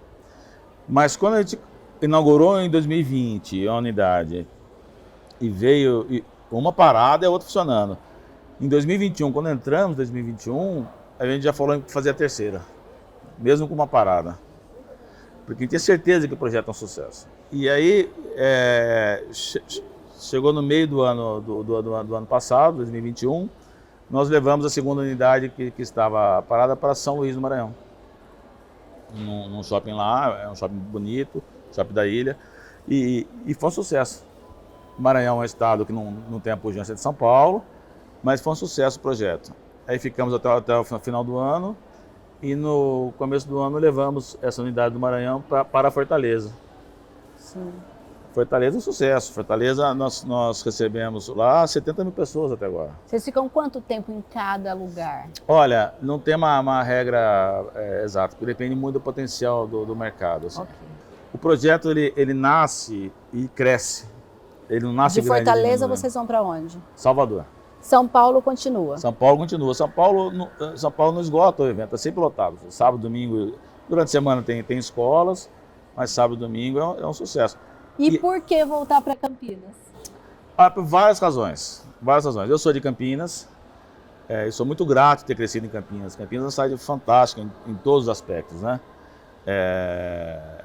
Mas quando a gente inaugurou em 2020 a unidade e veio uma parada e a outra funcionando. Em 2021, quando entramos em 2021, a gente já falou em fazer a terceira, mesmo com uma parada. Porque a gente tinha certeza que o projeto é um sucesso. E aí, chegou no meio do ano passado, 2021, nós levamos a segunda unidade que estava parada para São Luís do Maranhão. Num shopping lá, é um shopping bonito, shopping da ilha, e foi um sucesso. O Maranhão é um estado que não tem a pujança de São Paulo, mas foi um sucesso o projeto. Aí ficamos até o final do ano, e no começo do ano levamos essa unidade do Maranhão para Fortaleza. Sim. Fortaleza é um sucesso. Fortaleza, nós recebemos lá 70 mil pessoas até agora. Vocês ficam quanto tempo em cada lugar? Olha, não tem uma regra exata, porque depende muito do potencial do mercado. Assim. Okay. O projeto, ele nasce e cresce. Ele não nasce de grande. De Fortaleza, vocês vão para onde? Salvador. São Paulo continua? São Paulo continua. São Paulo não esgota o evento, é sempre lotado. Sábado, domingo, durante a semana tem escolas, mas sábado e domingo é um sucesso. E por que voltar para Campinas? Por várias razões. Eu sou de Campinas, eu sou muito grato de ter crescido em Campinas. Campinas é uma cidade fantástica em todos os aspectos, né?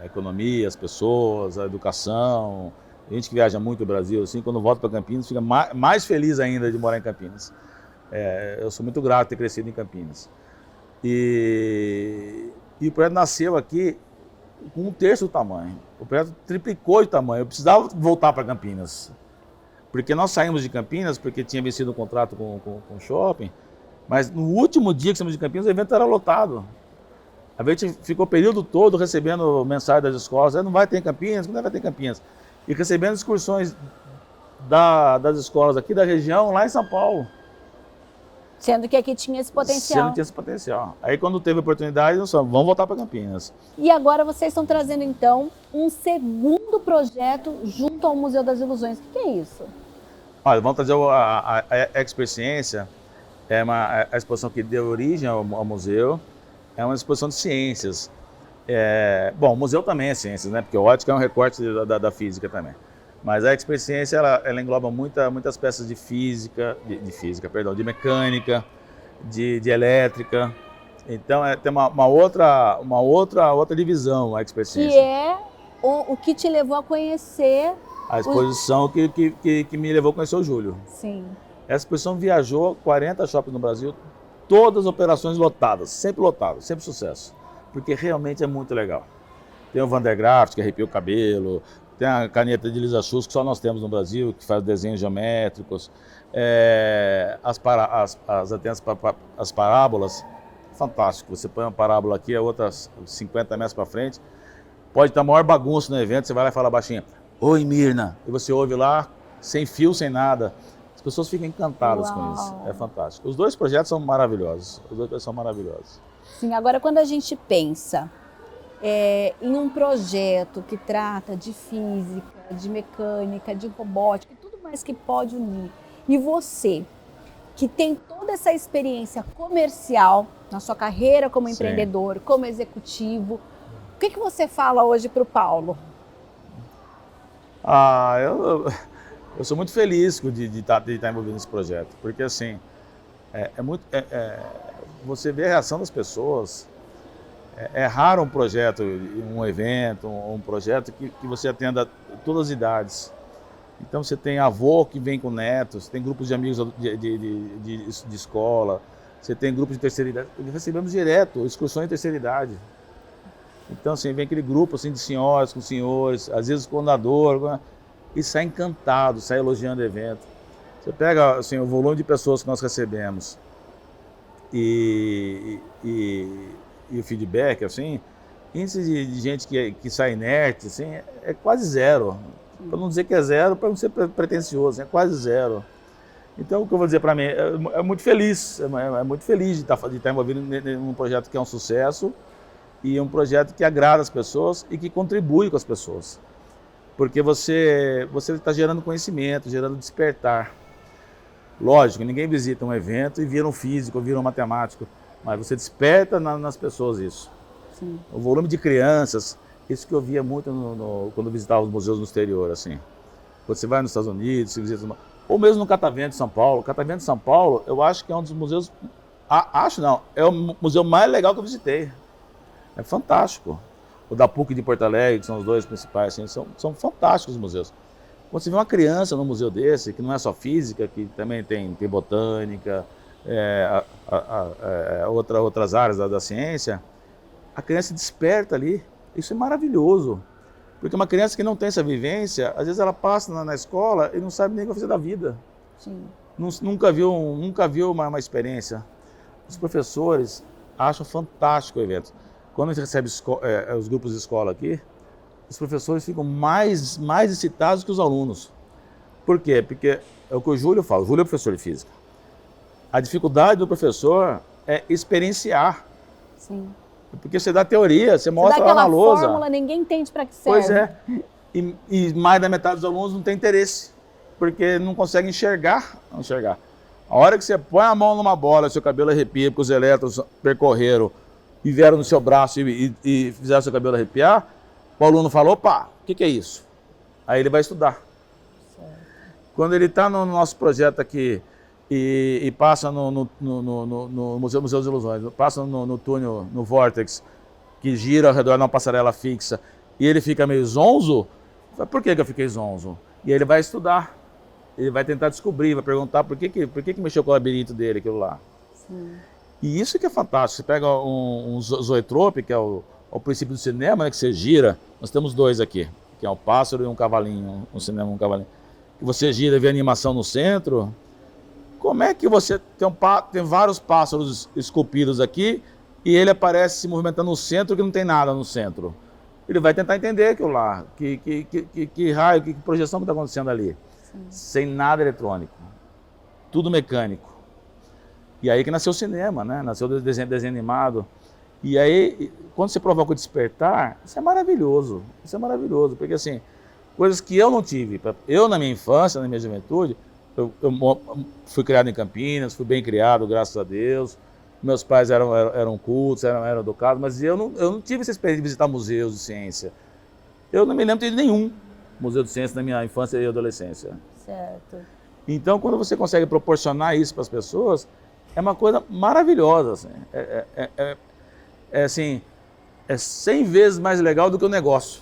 A economia, as pessoas, a educação. A gente que viaja muito no Brasil, assim, quando volta para Campinas, fica mais feliz ainda de morar em Campinas. Eu sou muito grato de ter crescido em Campinas. E o projeto nasceu aqui com 1/3 do tamanho. O projeto triplicou de tamanho. Eu precisava voltar para Campinas. Porque nós saímos de Campinas, porque tinha vencido um contrato com o shopping, mas no último dia que saímos de Campinas, o evento era lotado. A gente ficou o período todo recebendo mensagens das escolas, não vai ter em Campinas, não vai ter em Campinas. E recebendo excursões das escolas aqui da região, lá em São Paulo. Sendo que aqui tinha esse potencial. Aí quando teve a oportunidade, nós falamos, vamos voltar para Campinas. E agora vocês estão trazendo, então, um segundo projeto junto ao Museu das Ilusões. O que é isso? Olha, vamos trazer a Experciência, a exposição que deu origem ao museu, é uma exposição de ciências. Bom, o museu também é ciências, né? Porque a ótica é um recorte da física também. Mas a Experciência, ela engloba muitas peças de física, de mecânica, de elétrica. Então, tem uma outra divisão, a Experciência. Que é o que te levou a conhecer... A exposição que me levou a conhecer o Júlio. Sim. Essa exposição viajou 40 shoppings no Brasil, todas as operações lotadas, sempre sucesso. Porque realmente é muito legal. Tem o Van der Graaf, que arrepia o cabelo, tem a caneta de Lisa Schultz, que só nós temos no Brasil, que faz desenhos geométricos, as parábolas, fantástico. Você põe uma parábola aqui, a outra 50 metros para frente, pode estar a maior bagunça no evento, você vai lá e fala baixinho, oi Mirna, e você ouve lá, sem fio, sem nada. As pessoas ficam encantadas com isso, é fantástico. Os dois projetos são maravilhosos, Sim, agora quando a gente pensa em um projeto que trata de física, de mecânica, de robótica, e tudo mais que pode unir, e você, que tem toda essa experiência comercial na sua carreira como empreendedor, como executivo, o que você fala hoje para o Paulo? Eu sou muito feliz de estar envolvido nesse projeto, porque assim, você vê a reação das pessoas. É raro um projeto, um evento, um projeto que você atenda todas as idades. Então você tem avô que vem com netos, tem grupos de amigos de escola, você tem grupos de terceira idade. Recebemos direto excursões de terceira idade. Então assim, vem aquele grupo assim, de senhoras com senhores, às vezes o condador, e sai encantado, sai elogiando o evento. Você pega assim, o volume de pessoas que nós recebemos e o feedback, assim, índice de gente que sai inerte, assim, é quase zero. Para não dizer que é zero, para não ser pretencioso, é quase zero. Então, o que eu vou dizer para mim, é muito feliz, muito feliz de estar envolvido num projeto que é um sucesso e um projeto que agrada as pessoas e que contribui com as pessoas. Porque você está gerando conhecimento, gerando despertar. Lógico, ninguém visita um evento e vira um físico, vira um matemático. Mas você desperta nas pessoas isso. Sim. O volume de crianças, isso que eu via muito quando visitava os museus no exterior, assim. Quando você vai nos Estados Unidos, você visita, ou mesmo no Catavento de São Paulo. O Catavento de São Paulo, eu acho que é um dos museus, é o museu mais legal que eu visitei. É fantástico. O da PUC de Porto Alegre, que são os dois principais, assim, são fantásticos os museus. Quando você vê uma criança num museu desse, que não é só física, que também tem botânica, outras áreas da ciência, a criança desperta ali. Isso é maravilhoso, porque uma criança que não tem essa vivência, às vezes ela passa na escola e não sabe nem o que fazer da vida. Sim. Nunca viu uma experiência. Os professores acham fantástico o evento. Quando a gente recebe os grupos de escola aqui, os professores ficam mais excitados que os alunos. Por quê? Porque é o que o Júlio fala. O Júlio é professor de física. A dificuldade do professor é experienciar. Sim. Porque você dá teoria, você mostra lá na lousa. Fórmula, ninguém entende para que serve. Pois é. E mais da metade dos alunos não tem interesse, porque não consegue enxergar. A hora que você põe a mão numa bola, seu cabelo arrepia, porque os elétrons percorreram e vieram no seu braço e fizeram seu cabelo arrepiar, o aluno fala, opa, o que é isso? Aí ele vai estudar. Certo. Quando ele está no nosso projeto aqui, e passa no Museu das Ilusões, passa no túnel, no Vortex, que gira ao redor de uma passarela fixa, e ele fica meio zonzo, por que eu fiquei zonzo? E aí ele vai estudar, ele vai tentar descobrir, vai perguntar por que mexeu com o labirinto dele, aquilo lá. Sim. E isso que é fantástico, você pega um zoetrope, que é o princípio do cinema, né, que você gira, nós temos dois aqui, que é um pássaro e um cavalinho, um cinema e um cavalinho, que você gira e vê a animação no centro. Como é que você tem vários pássaros esculpidos aqui e ele aparece se movimentando no centro que não tem nada no centro? Ele vai tentar entender aquilo lá, que raio, que projeção que está acontecendo ali. Sim. Sem nada eletrônico, tudo mecânico. E aí que nasceu o cinema, né? Nasceu o desenho animado. E aí, quando você provoca o despertar, isso é maravilhoso. Isso é maravilhoso, porque assim, coisas que eu não tive. Eu, na minha infância, na minha juventude, eu fui criado em Campinas, fui bem criado, graças a Deus. Meus pais eram cultos, eram educados, mas eu não tive essa experiência de visitar museus de ciência. Eu não me lembro de nenhum. museu de ciência na minha infância e adolescência. Certo. Então, quando você consegue proporcionar isso para as pessoas, é uma coisa maravilhosa. Assim. Assim, é 100 vezes mais legal do que o negócio.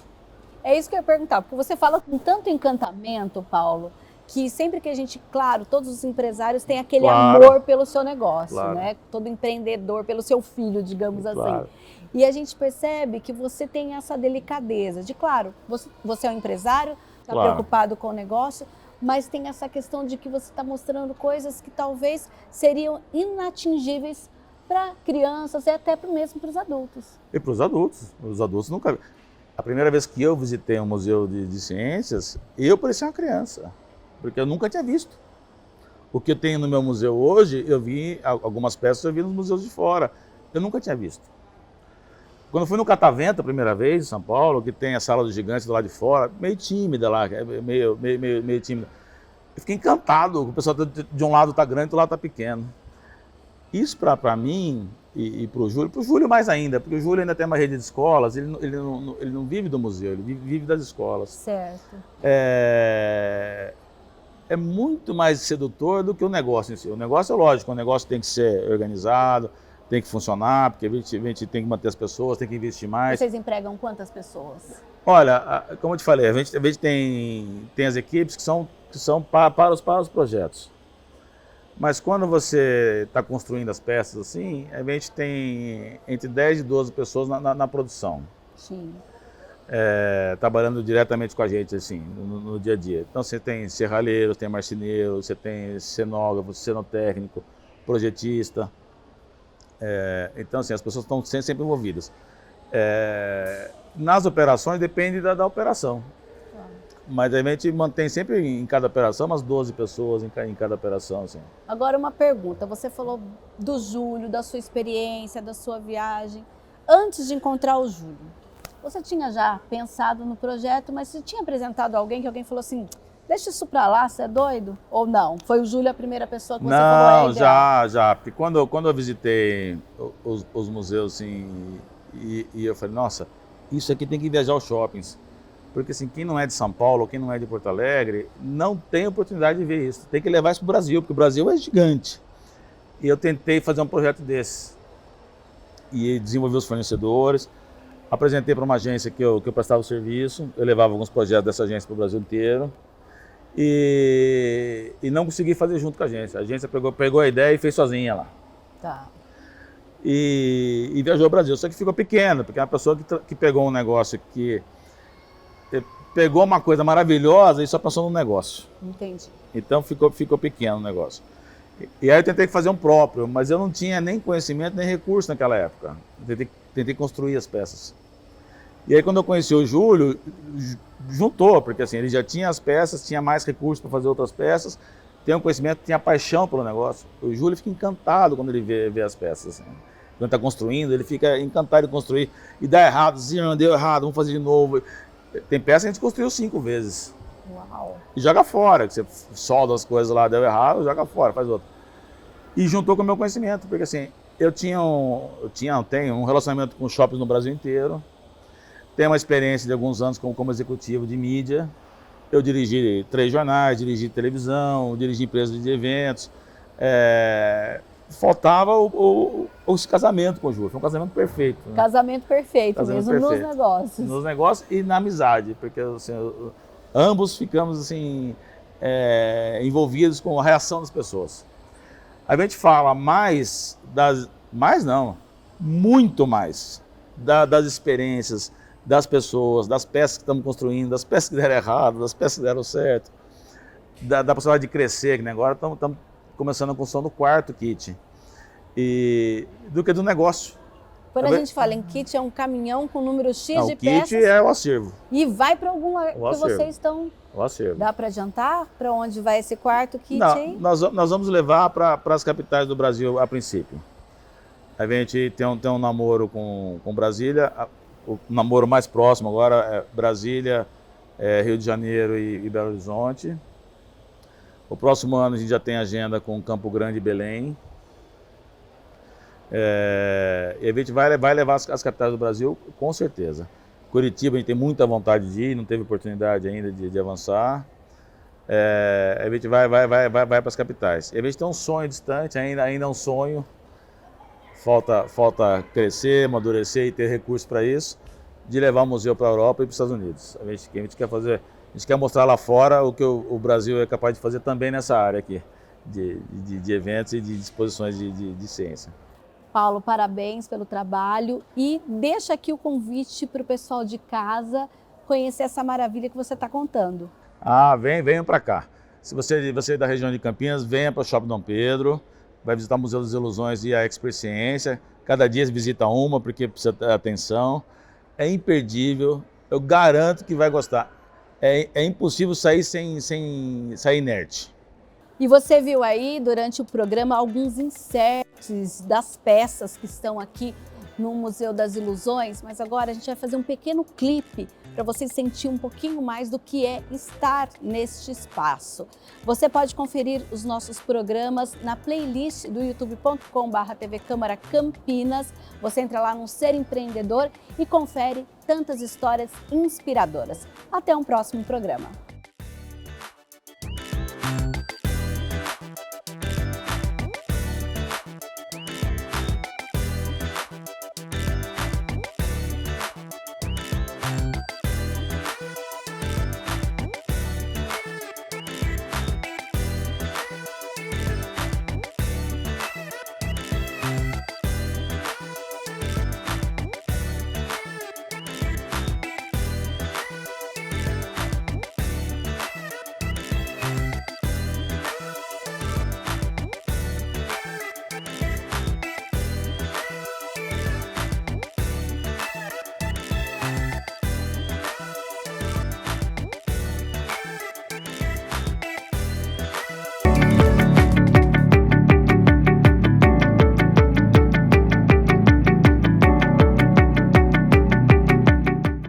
É isso que eu ia perguntar, porque você fala com tanto encantamento, Paulo, que sempre que a gente, claro, todos os empresários têm aquele Claro. amor pelo seu negócio, Claro. né? Todo empreendedor pelo seu filho, digamos Claro. assim. E a gente percebe que você tem essa delicadeza de, claro, você é um empresário, está Claro. preocupado com o negócio, mas tem essa questão de que você está mostrando coisas que talvez seriam inatingíveis para crianças e até mesmo para os adultos. E para os adultos. Os adultos nunca... A primeira vez que eu visitei um museu de ciências, eu parecia uma criança, porque eu nunca tinha visto. O que eu tenho no meu museu hoje, eu vi, algumas peças eu vi nos museus de fora, eu nunca tinha visto. Quando eu fui no Catavento a primeira vez, em São Paulo, que tem a sala dos gigantes do lado de fora, meio tímida lá, meio tímida. Eu fiquei encantado, o pessoal de um lado está grande, do outro lado está pequeno. Isso para mim e para o Júlio mais ainda, porque o Júlio ainda tem uma rede de escolas, ele não vive do museu, ele vive das escolas. Certo. É muito mais sedutor do que o negócio em si. O negócio é lógico, o negócio tem que ser organizado, tem que funcionar, porque a gente tem que manter as pessoas, tem que investir mais. Vocês empregam quantas pessoas? Olha, como eu te falei, a gente tem as equipes que são para os projetos. Mas quando você está construindo as peças assim, a gente tem entre 10 e 12 pessoas na produção. Sim. Trabalhando diretamente com a gente assim, no dia a dia. Então você tem serralheiro, tem marceneiro, você tem cenógrafo, cenotécnico, projetista. Então assim, as pessoas estão sempre envolvidas. Nas operações depende da operação. Mas a gente mantém sempre em cada operação umas 12 pessoas em cada operação. Assim. Agora uma pergunta, você falou do Júlio, da sua experiência, da sua viagem. Antes de encontrar o Júlio, você tinha já pensado no projeto, mas você tinha apresentado alguém que alguém falou assim, deixa isso pra lá, você é doido? Ou não? Foi o Júlio a primeira pessoa que você falou? Não, já. Porque quando eu visitei os museus assim, e eu falei, nossa, isso aqui tem que viajar aos shoppings. Porque assim, quem não é de São Paulo, quem não é de Porto Alegre, não tem oportunidade de ver isso. Tem que levar isso para o Brasil, porque o Brasil é gigante. E eu tentei fazer um projeto desse. E desenvolvi os fornecedores, apresentei para uma agência que eu prestava o serviço, eu levava alguns projetos dessa agência para o Brasil inteiro. E não consegui fazer junto com a agência. A agência pegou a ideia e fez sozinha lá. Tá. E viajou ao Brasil. Só que ficou pequeno, porque é uma pessoa que pegou um negócio que... Pegou uma coisa maravilhosa e só passou no negócio. Entendi. Então ficou pequeno o negócio. E aí eu tentei fazer um próprio, mas eu não tinha nem conhecimento nem recurso naquela época. Tentei construir as peças. E aí quando eu conheci o Júlio, juntou, porque assim, ele já tinha as peças, tinha mais recursos para fazer outras peças, tem um conhecimento, tinha paixão pelo negócio. O Júlio fica encantado quando ele vê as peças. Assim. Quando está construindo, ele fica encantado de construir. E dá errado, assim, deu errado, vamos fazer de novo. Tem peça que a gente construiu 5 vezes. Uau. E joga fora, que você solda as coisas lá, deu errado, joga fora, faz outro. E juntou com o meu conhecimento, porque assim, tenho um relacionamento com shoppings no Brasil inteiro, tenho uma experiência de alguns anos como executivo de mídia, eu dirigi 3 jornais, dirigi televisão, dirigi empresas de eventos, faltava esse casamento com o Júlio, foi um casamento perfeito. Né? Casamento perfeito, Casamento mesmo perfeito. nos negócios. Nos negócios e na amizade, porque assim, ambos ficamos assim, envolvidos com a reação das pessoas. A gente fala muito mais das experiências das pessoas, das peças que estamos construindo, das peças que deram errado, das peças que deram certo, da possibilidade de crescer, que agora estamos começando a construção do 4º kit, do que do negócio. Quando a gente fala em kit, é um caminhão com número X Não, de o kit peças é o acervo. e vai para algum lugar que acervo. vocês estão... O acervo. Dá para adiantar para onde vai esse 4º kit Não, aí? nós vamos levar para as capitais do Brasil a princípio. A gente tem um namoro com Brasília, o namoro mais próximo agora é Brasília, Rio de Janeiro e Belo Horizonte. O próximo ano a gente já tem agenda com Campo Grande e Belém. E a gente vai levar as capitais do Brasil, com certeza. Curitiba a gente tem muita vontade de ir, não teve oportunidade ainda de avançar. A gente vai para as capitais. E a gente tem um sonho distante, ainda é um sonho. Falta crescer, amadurecer e ter recursos para isso, de levar o museu para a Europa e para os Estados Unidos. A gente quer fazer, a gente quer mostrar lá fora o que o Brasil é capaz de fazer também nessa área aqui, de eventos e de exposições de ciência. Paulo, parabéns pelo trabalho e deixa aqui o convite para o pessoal de casa conhecer essa maravilha que você está contando. Venham para cá. Se você é da região de Campinas, venha para o Shopping Dom Pedro, vai visitar o Museu das Ilusões e a Expert Ciência. Cada dia visita uma, porque precisa ter atenção. É imperdível, eu garanto que vai gostar. É impossível sair sair inerte. E você viu aí, durante o programa, alguns inserts das peças que estão aqui no Museu das Ilusões, mas agora a gente vai fazer um pequeno clipe para você sentir um pouquinho mais do que é estar neste espaço. Você pode conferir os nossos programas na playlist do youtube.com/TV Câmara Campinas. Você entra lá no Ser Empreendedor e confere tantas histórias inspiradoras. Até um próximo programa.